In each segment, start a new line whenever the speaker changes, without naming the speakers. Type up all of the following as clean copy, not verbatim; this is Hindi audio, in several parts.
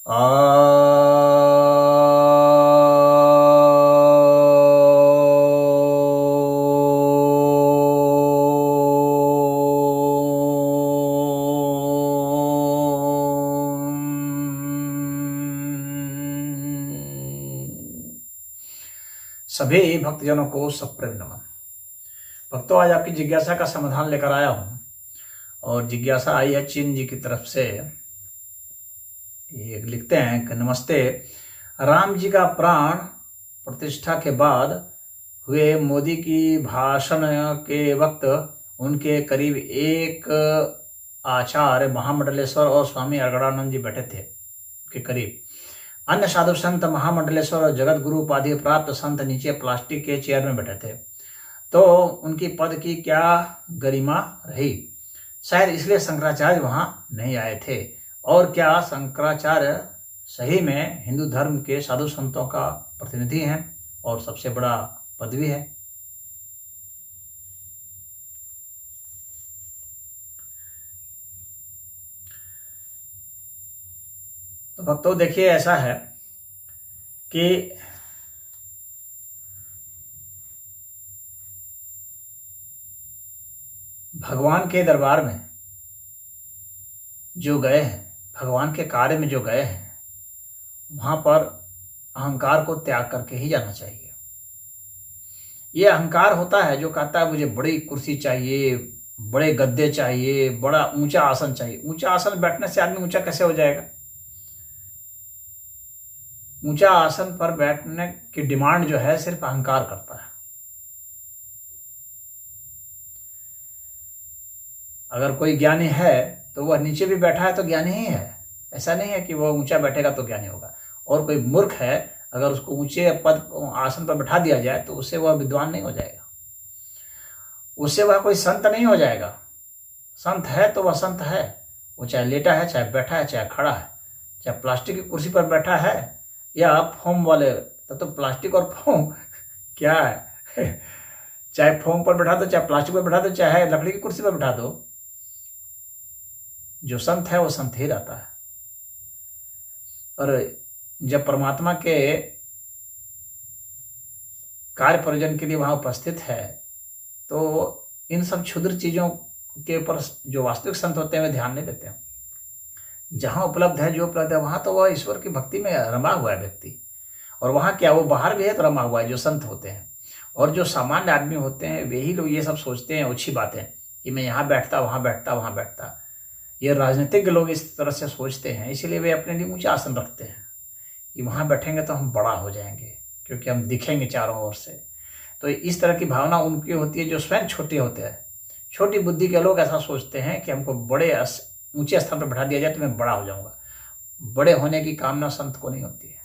आ सभी भक्तजनों को सप्रेम नमन। भक्तों, आज आपकी जिज्ञासा का समाधान लेकर आया हूं और जिज्ञासा आई है चीन जी की तरफ से। ये लिखते हैं कि नमस्ते, राम जी का प्राण प्रतिष्ठा के बाद हुए मोदी की भाषण के वक्त उनके करीब एक आचार्य महामंडलेश्वर और स्वामी अगड़ानंद जी बैठे थे के करीब। अन्य साधु संत महामंडलेश्वर और जगत गुरु उपाधि प्राप्त संत नीचे प्लास्टिक के चेयर में बैठे थे, तो उनकी पद की क्या गरिमा रही। शायद इसलिए शंकराचार्य वहां नहीं आए थे। और क्या शंकराचार्य सही में हिंदू धर्म के साधु संतों का प्रतिनिधि हैं और सबसे बड़ा पदवी है। तो भक्तों, देखिए, ऐसा है कि भगवान के दरबार में जो गए हैं, भगवान के कार्य में जो गए हैं, वहां पर अहंकार को त्याग करके ही जाना चाहिए। यह अहंकार होता है जो कहता है मुझे बड़ी कुर्सी चाहिए, बड़े गद्दे चाहिए, बड़ा ऊंचा आसन चाहिए। ऊंचा आसन बैठने से आदमी ऊंचा कैसे हो जाएगा? ऊंचा आसन पर बैठने की डिमांड जो है सिर्फ अहंकार करता है। अगर कोई ज्ञानी है तो वह नीचे भी बैठा है तो ज्ञानी ही है। ऐसा नहीं है कि वह ऊंचा बैठेगा तो ज्ञानी होगा। और कोई मूर्ख है, अगर उसको ऊंचे पद आसन पर बैठा दिया जाए तो उससे वह विद्वान नहीं हो जाएगा, उससे वह कोई संत नहीं हो जाएगा। संत है तो वह संत है, वो चाहे लेटा है, चाहे बैठा है, चाहे खड़ा है, चाहे प्लास्टिक की कुर्सी पर बैठा है या फोम वाले। तो प्लास्टिक और फोम क्या है? चाहे फोम पर बैठा दो, चाहे प्लास्टिक पर बैठा दो, चाहे लकड़ी की कुर्सी पर बैठा दो, जो संत है वो संत ही रहता है। और जब परमात्मा के कार्य प्रयोजन के लिए वहां उपस्थित है तो इन सब क्षुद्र चीजों के ऊपर जो वास्तविक संत होते हैं वे ध्यान नहीं देते हैं। जहां उपलब्ध है, जो उपलब्ध है, वहां तो वह ईश्वर की भक्ति में रमा हुआ है व्यक्ति। और वहां क्या, वो बाहर भी है तो रमा हुआ है, जो संत होते हैं। और जो सामान्य आदमी होते हैं वे ही लोग ये सब सोचते हैं, अच्छी बातें, कि मैं यहाँ बैठता, वहां बैठता, वहां बैठता। ये राजनीतिक लोग इस तरह से सोचते हैं, इसीलिए वे अपने लिए ऊंचा आसन रखते हैं कि वहां बैठेंगे तो हम बड़ा हो जाएंगे, क्योंकि हम दिखेंगे चारों ओर से। तो इस तरह की भावना उनकी होती है जो स्वयं छोटे होते हैं। छोटी बुद्धि के लोग ऐसा सोचते हैं कि हमको बड़े ऊंचे स्थान पर बैठा दिया जाए तो मैं बड़ा हो जाऊंगा। बड़े होने की कामना संत को नहीं होती है।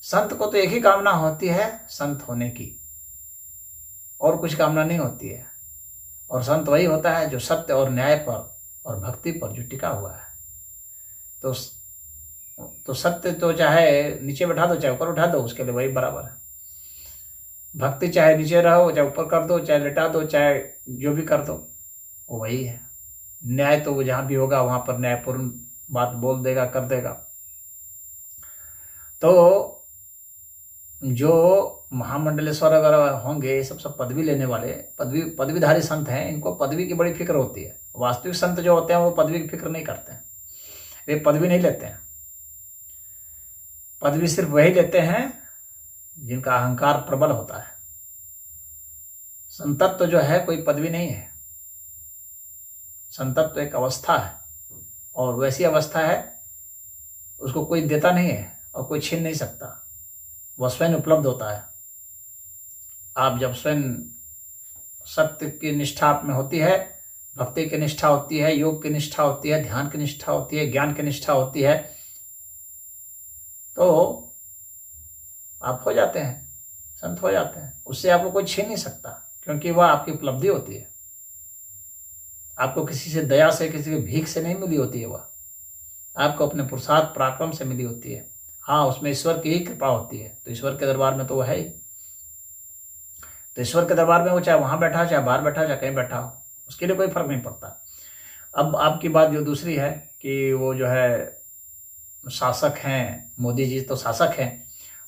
संत को तो एक ही कामना होती है, संत होने की, और कुछ कामना नहीं होती है। और संत वही होता है जो सत्य और न्याय पर और भक्ति पर जो टिका हुआ है। तो सत्य तो चाहे नीचे बैठा दो, चाहे ऊपर उठा दो, उसके लिए वही बराबर है। भक्ति चाहे नीचे रहो, चाहे ऊपर कर दो, चाहे लेटा दो, चाहे जो भी कर दो, वो वही है। न्याय तो वो जहां भी होगा वहां पर न्यायपूर्ण बात बोल देगा, कर देगा। तो जो महामंडलेश्वर अगर होंगे, सब पदवी लेने वाले, पदवीधारी संत हैं, इनको पदवी की बड़ी फिक्र होती है। वास्तविक संत जो होते हैं वो पदवी की फिक्र नहीं करते हैं, वे पदवी नहीं लेते हैं। पदवी सिर्फ वही लेते हैं जिनका अहंकार प्रबल होता है। संतत्व जो है कोई पदवी नहीं है। संतत्व एक अवस्था है, और वैसी अवस्था है उसको कोई देता नहीं है और कोई छीन नहीं सकता। वह स्वयं उपलब्ध होता है। आप जब स्वयं सत्य की निष्ठा आप में होती है, भक्ति की निष्ठा होती है, योग की निष्ठा होती है, ध्यान की निष्ठा होती है, ज्ञान की निष्ठा होती है, तो आप हो जाते हैं, संत हो जाते हैं। उससे आपको कोई छीन नहीं सकता, क्योंकि वह आपकी उपलब्धि होती है। आपको किसी से दया से, किसी की भीख से नहीं मिली होती है, वह आपको अपने पुरुषार्थ पराक्रम से मिली होती है। हाँ, उसमें ईश्वर की ही कृपा होती है। तो ईश्वर के दरबार में तो वह है ही। तो ईश्वर के दरबार में वो चाहे वहां बैठा, चाहे बाहर बैठा, चाहे कहीं बैठा हो, उसके लिए कोई फर्क नहीं पड़ता। अब आपकी बात जो दूसरी है कि वो जो है शासक हैं, मोदी जी तो शासक हैं,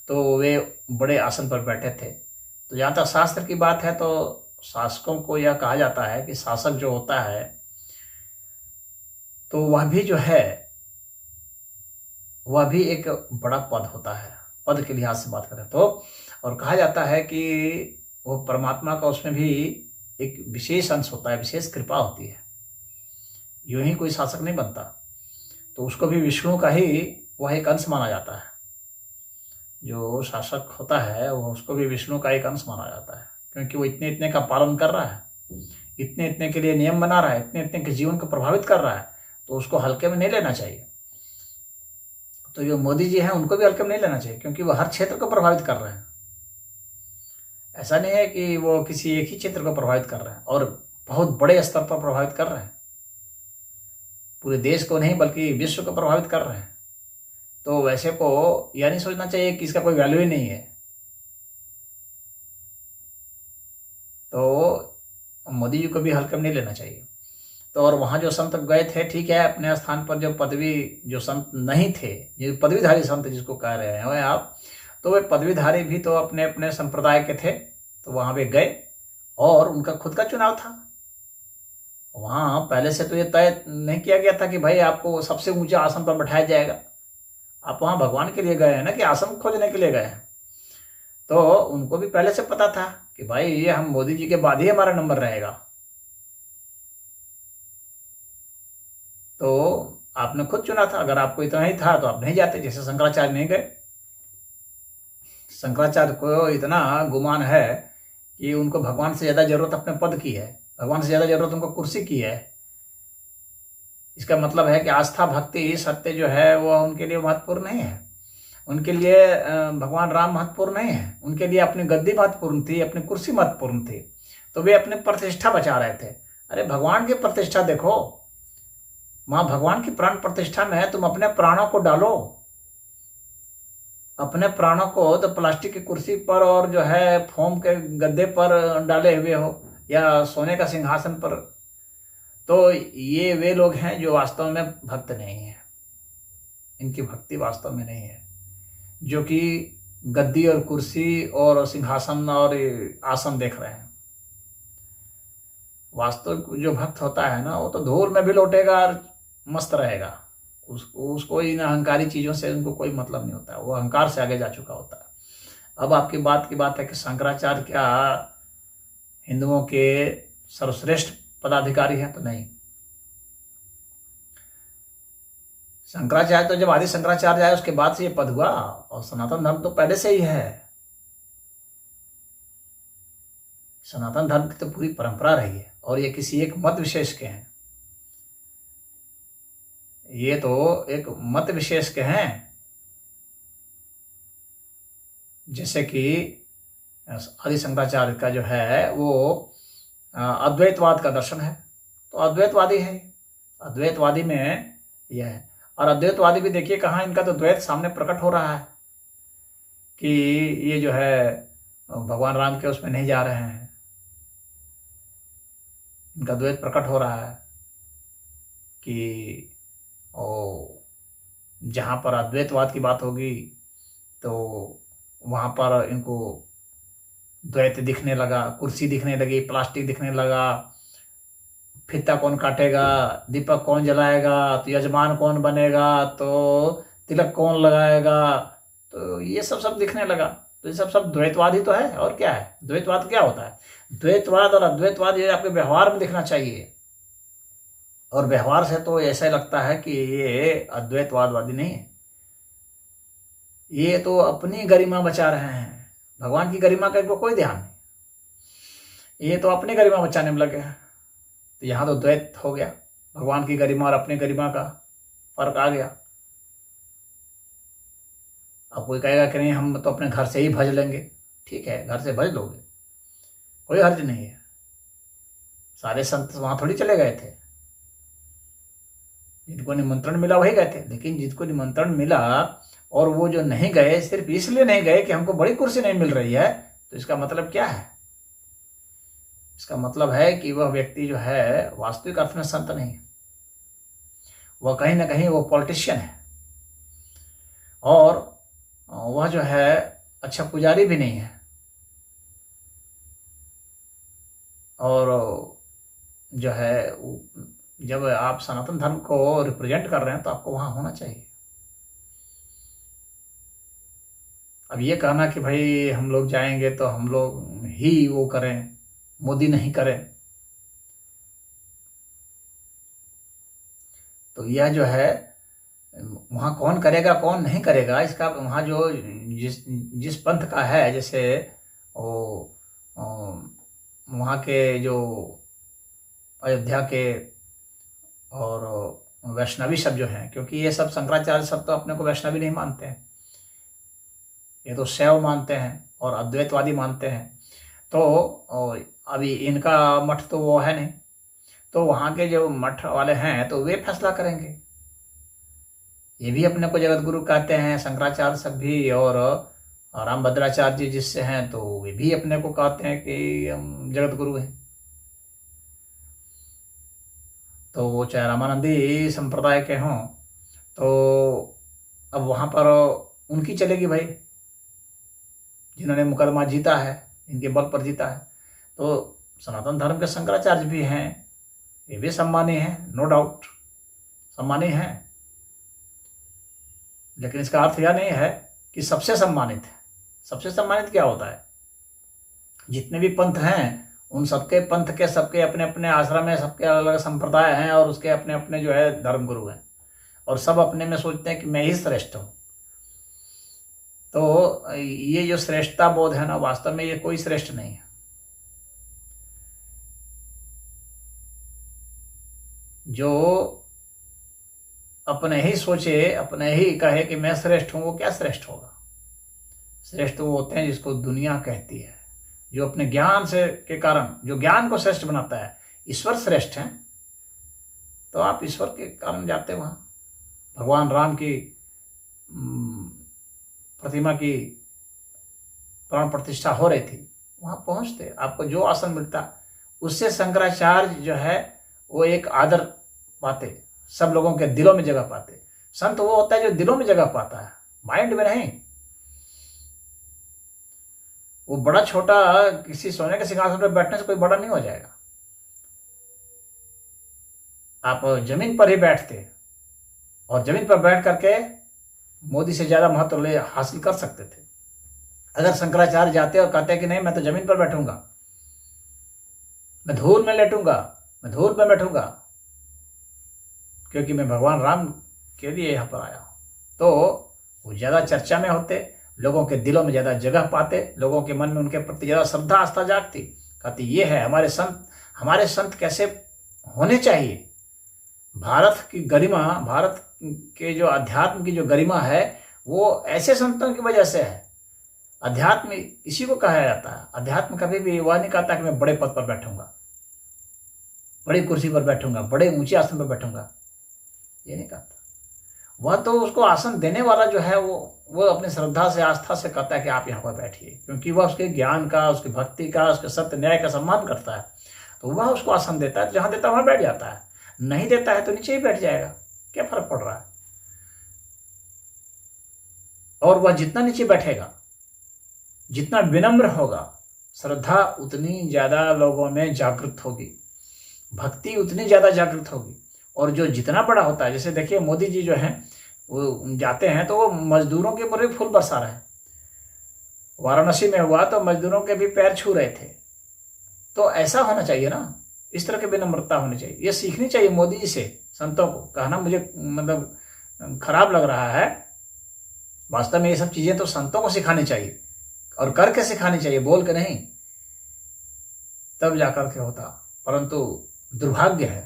तो वे बड़े आसन पर बैठे थे। तो जहाँ तक शास्त्र की बात है तो शासकों को यह कहा जाता है कि शासक जो होता है तो वह भी जो है वह भी एक बड़ा पद होता है, पद के लिहाज से बात करें तो। और कहा जाता है कि वो परमात्मा का उसमें भी एक विशेष अंश होता है, विशेष कृपा होती है। यूं ही कोई शासक नहीं बनता, तो उसको भी विष्णु का ही वह एक अंश माना जाता है। जो शासक होता है वो उसको भी विष्णु का एक अंश माना जाता है, क्योंकि वो इतने इतने का पालन कर रहा है, इतने इतने के लिए नियम बना रहा है, इतने इतने के जीवन को प्रभावित कर रहा है, तो उसको हल्के में नहीं लेना चाहिए। तो जो मोदी जी हैं उनको भी हल्के में नहीं लेना चाहिए, क्योंकि वो हर क्षेत्र को प्रभावित कर रहे हैं। ऐसा नहीं है कि वो किसी एक ही क्षेत्र को प्रभावित कर रहे हैं, और बहुत बड़े स्तर पर प्रभावित कर रहे हैं, पूरे देश को नहीं बल्कि विश्व को प्रभावित कर रहे हैं। तो वैसे को यह नहीं सोचना चाहिए कि इसका कोई वैल्यू ही नहीं है। तो मोदी जी को भी हल्के में नहीं लेना चाहिए। तो और वहाँ जो संत गए थे, ठीक है, अपने स्थान पर जो पदवी, जो संत नहीं थे, जो पदवीधारी संत जिसको कह रहे हैं आप, तो वे पदवीधारी भी तो अपने अपने संप्रदाय के थे, तो वहाँ पे गए और उनका खुद का चुनाव था। वहाँ पहले से तो ये तय नहीं किया गया था कि भाई आपको सबसे ऊंचे आसन पर बैठाया जाएगा। आप वहाँ भगवान के लिए गए हैं ना, कि आसन खोजने के लिए गए हैं। तो उनको भी पहले से पता था कि भाई ये हम मोदी जी के बाद ही हमारा नंबर रहेगा। तो आपने खुद चुना था। अगर आपको इतना ही था तो आप नहीं जाते, जैसे शंकराचार्य नहीं गए। शंकराचार्य को इतना गुमान है कि उनको भगवान से ज्यादा जरूरत अपने पद की है, भगवान से ज्यादा जरूरत उनको कुर्सी की है। इसका मतलब है कि आस्था, भक्ति, सत्य जो है वो उनके लिए महत्वपूर्ण नहीं है। उनके लिए भगवान राम महत्वपूर्ण नहीं है, उनके लिए अपनी गद्दी महत्वपूर्ण थी, अपनी कुर्सी महत्वपूर्ण थी। तो वे अपनी प्रतिष्ठा बचा रहे थे। अरे भगवान की प्रतिष्ठा देखो, मां भगवान की प्राण प्रतिष्ठा में तुम अपने प्राणों को डालो। अपने प्राणों को तो प्लास्टिक की कुर्सी पर और जो है फोम के गद्दे पर डाले हुए हो, या सोने का सिंहासन पर। तो ये वे लोग हैं जो वास्तव में भक्त नहीं है, इनकी भक्ति वास्तव में नहीं है, जो कि गद्दी और कुर्सी और सिंहासन और आसन देख रहे हैं। वास्तव जो भक्त होता है ना, वो तो धूल में भी लौटेगा और मस्त रहेगा। उसको इन अहंकारी चीजों से उनको कोई मतलब नहीं होता है, वो अहंकार से आगे जा चुका होता है। अब आपकी बात की बात है कि शंकराचार्य क्या हिंदुओं के सर्वश्रेष्ठ पदाधिकारी है? तो नहीं। शंकराचार्य तो जब आदि शंकराचार्य आए उसके बाद से ये पद हुआ, और सनातन धर्म तो पहले से ही है। सनातन धर्म की तो पूरी परंपरा रही है, और ये किसी एक मत विशेष के हैं। ये तो एक मत विशेष के हैं। जैसे कि आदि शंकराचार्य का जो है वो अद्वैतवाद का दर्शन है, तो अद्वैतवादी है। अद्वैतवादी में यह है। और अद्वैतवादी भी देखिए कहाँ इनका तो द्वैत सामने प्रकट हो रहा है कि ये जो है भगवान राम के उसमें नहीं जा रहे हैं। इनका द्वैत प्रकट हो रहा है कि जहाँ पर अद्वैतवाद की बात होगी तो वहाँ पर इनको द्वैत दिखने लगा, कुर्सी दिखने लगी, प्लास्टिक दिखने लगा, फीता कौन काटेगा, दीपक कौन जलाएगा, तो यजमान कौन बनेगा, तो तिलक कौन लगाएगा, तो ये सब दिखने लगा। तो ये सब द्वैतवाद ही तो है, और क्या है? द्वैतवाद क्या होता है? द्वैतवाद और अद्वैतवाद ये आपके व्यवहार में दिखना चाहिए, और व्यवहार से तो ऐसा लगता है कि ये अद्वैतवादवादी नहीं है। ये तो अपनी गरिमा बचा रहे हैं, भगवान की गरिमा का इनको कोई ध्यान नहीं। ये तो अपनी गरिमा बचाने में लगे हैं। तो यहाँ तो द्वैत हो गया, भगवान की गरिमा और अपनी गरिमा का फर्क आ गया। अब कोई कहेगा कि नहीं हम तो अपने घर से ही भज लेंगे। ठीक है, घर से भज लोगे, कोई हर्ज नहीं है। सारे संत वहां थोड़ी चले गए थे, जिनको निमंत्रण मिला वही गए थे। लेकिन जिनको निमंत्रण मिला और वो जो नहीं गए, सिर्फ इसलिए नहीं गए कि हमको बड़ी कुर्सी नहीं मिल रही है, तो इसका मतलब क्या है? इसका मतलब है कि वह व्यक्ति जो है वास्तविक अर्थ में संत नहीं है, वह कहीं ना कहीं वो पॉलिटिशियन है। और वह जो है अच्छा पुजारी भी नहीं है, और जो है जब आप सनातन धर्म को रिप्रेजेंट कर रहे हैं तो आपको वहाँ होना चाहिए। अब ये कहना कि भाई हम लोग जाएंगे तो हम लोग ही वो करें, मोदी नहीं करें, तो यह जो है वहाँ कौन करेगा कौन नहीं करेगा इसका, वहाँ जो जिस पंथ का है, जैसे वो वहाँ के जो अयोध्या के और वैष्णवी सब जो हैं, क्योंकि ये सब शंकराचार्य सब तो अपने को वैष्णवी नहीं मानते हैं, ये तो शैव मानते हैं और अद्वैतवादी मानते हैं। तो अभी इनका मठ तो वो है नहीं, तो वहाँ के जो मठ वाले हैं तो वे फैसला करेंगे। ये भी अपने को जगत गुरु कहते हैं, शंकराचार्य सब भी, और रामभद्राचार्य जी जिससे हैं तो वे भी अपने को कहते हैं कि हम जगत गुरु हैं। तो वो चाहे रामानंदी संप्रदाय के हों, तो अब वहाँ पर उनकी चलेगी भाई, जिन्होंने मुकदमा जीता है, इनके बल पर जीता है। तो सनातन धर्म के शंकराचार्य भी हैं, ये भी सम्मानीय हैं, नो डाउट सम्मानीय हैं, लेकिन इसका अर्थ यह नहीं है कि सबसे सम्मानित है। सबसे सम्मानित क्या होता है? जितने भी पंथ हैं उन सबके पंथ के सबके अपने अपने आश्रम है, सबके अलग अलग संप्रदाय हैं, और उसके अपने अपने जो है धर्मगुरु हैं, और सब अपने में सोचते हैं कि मैं ही श्रेष्ठ हूँ। तो ये जो श्रेष्ठता बोध है ना, वास्तव में ये कोई श्रेष्ठ नहीं है। जो अपने ही सोचे, अपने ही कहे कि मैं श्रेष्ठ हूं, वो क्या श्रेष्ठ होगा? श्रेष्ठ वो होते हैं जिसको दुनिया कहती है, जो अपने ज्ञान से के कारण, जो ज्ञान को श्रेष्ठ बनाता है। ईश्वर श्रेष्ठ हैं, तो आप ईश्वर के कारण जाते वहां। भगवान राम की प्रतिमा की प्राण प्रतिष्ठा हो रही थी, वहां पहुंचते, आपको जो आसन मिलता उससे शंकराचार्य जो है वो एक आदर पाते, सब लोगों के दिलों में जगह पाते। संत वो होता है जो दिलों में जगह पाता है, माइंड में नहीं। वो बड़ा छोटा किसी सोने के सिंहासन पर बैठने से कोई बड़ा नहीं हो जाएगा। आप जमीन पर ही बैठते और जमीन पर बैठ करके मोदी से ज्यादा महत्व हासिल कर सकते थे। अगर शंकराचार्य जाते और कहते कि नहीं मैं तो जमीन पर बैठूंगा, मैं धूल में लेटूंगा, मैं धूल में बैठूंगा, क्योंकि मैं भगवान राम के लिए यहाँ पर आया हूं, तो वो ज्यादा चर्चा में होते, लोगों के दिलों में ज्यादा जगह पाते, लोगों के मन में उनके प्रति ज्यादा श्रद्धा आस्था जागती। कहती ये है हमारे संत कैसे होने चाहिए। भारत की गरिमा, भारत के जो अध्यात्म की जो गरिमा है वो ऐसे संतों की वजह से है। अध्यात्म इसी को कहा जाता है। अध्यात्म कभी भी वह नहीं कहता कि मैं बड़े पद पर बैठूंगा, बड़ी कुर्सी पर बैठूंगा, बड़े ऊंचे आसन पर बैठूंगा, ये नहीं कहता। वह तो उसको आसन देने वाला जो है वो अपनी श्रद्धा से, आस्था से कहता है कि आप यहाँ पर बैठिए, क्योंकि वह उसके ज्ञान का, उसकी भक्ति का, उसके सत्य न्याय का सम्मान करता है, तो वह उसको आसन देता है। जहां देता है वहां बैठ जाता है, नहीं देता है तो नीचे ही बैठ जाएगा, क्या फर्क पड़ रहा है। और वह जितना नीचे बैठेगा, जितना विनम्र होगा, श्रद्धा उतनी ज्यादा लोगों में जागृत होगी, भक्ति उतनी ज्यादा जागृत होगी। और जो जितना बड़ा होता है, जैसे देखिए मोदी जी जो हैं वो जाते हैं तो वो मजदूरों के ऊपर भी फूल बरसा रहे हैं। वाराणसी में हुआ तो मजदूरों के भी पैर छू रहे थे। तो ऐसा होना चाहिए ना, इस तरह की विनम्रता होनी चाहिए, ये सीखनी चाहिए मोदी जी से। संतों को कहना मुझे मतलब खराब लग रहा है, वास्तव में ये सब चीजें तो संतों को सिखानी चाहिए, और करके सिखानी चाहिए, बोल के नहीं, तब जाकर के होता। परंतु दुर्भाग्य है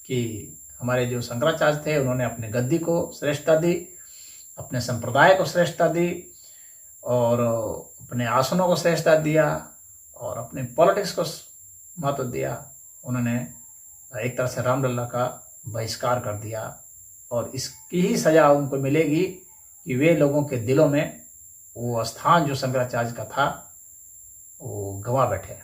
कि हमारे जो शंकराचार्य थे उन्होंने अपने गद्दी को श्रेष्ठता दी, अपने संप्रदाय को श्रेष्ठता दी, और अपने आसनों को श्रेष्ठता दिया, और अपने पॉलिटिक्स को महत्व दिया। उन्होंने एक तरह से रामलला का बहिष्कार कर दिया, और इसकी ही सजा उनको मिलेगी कि वे लोगों के दिलों में वो स्थान जो शंकराचार्य का था वो गंवा बैठे।